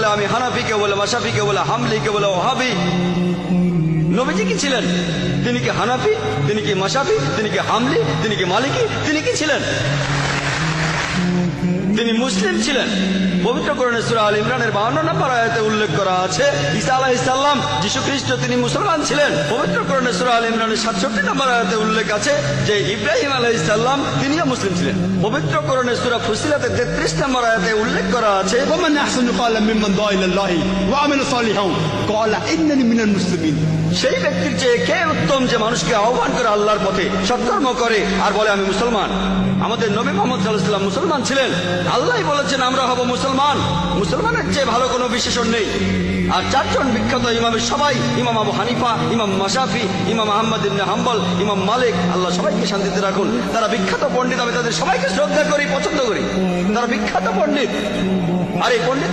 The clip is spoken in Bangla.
বলে আমি হানাফি, কেউ বলে মাশাফি, কেউ বলে হামলি, কেউ বলে ওহাবি। নবীজি কি ছিলেন? তিনি কি হানাফি? তিনি কি মাশাফি? তিনি কি হামলি? তিনি কি মালিকি? তিনি কি ছিলেন? তিনি মুসলিম ছিলেন। পবিত্র কোরআনে সূরা আল ইমরানের 52 নম্বর আয়াতে উল্লেখ করা আছে ঈসা আলাইহিস সালাম, যীশু খ্রিস্ট, তিনি মুসলমান ছিলেন। পবিত্র কোরআনে সূরা আল ইমরানের 67 নম্বর আয়াতে উল্লেখ আছে যে ইব্রাহিম আলাইহিস সালাম, তিনিও মুসলিম ছিলেন। পবিত্র কোরআনে সূরা ফুসিলাতে 33 নম্বর আয়াতে উল্লেখ করা আছে ومن أحسن قولا ممن دعا إلى الله وعمل صالحا قال إنني من المسلمين। সেই ব্যক্তির চেয়ে কে উত্তম যে মানুষকে আহ্বান করে আল্লাহর পথে, সৎকর্ম করে আর বলে আমি মুসলমান। আমাদের নবী মুহাম্মদ সাল্লাল্লাহু আলাইহি ওয়াসাল্লাম মুসলমান ছিলেন। আল্লাহই বলেছেন আমরা হব মুসলমান। মুসলমানের চেয়ে ভালো কোনো বিশেষণ নেই। আর চারজন বিখ্যাত ইমামের সবাই, ইমাম আবু হানিফা, ইমাম মাশাফি, ইমাম আহমদ ইবনে হাম্বল, ইমাম মালিক, আল্লাহ সবাইকে শান্তিতে রাখুন, তারা বিখ্যাত পণ্ডিত। আমি তাদের সবাইকে শ্রদ্ধা করি, পছন্দ করি। তারা বিখ্যাত পণ্ডিত। আর এই পণ্ডিত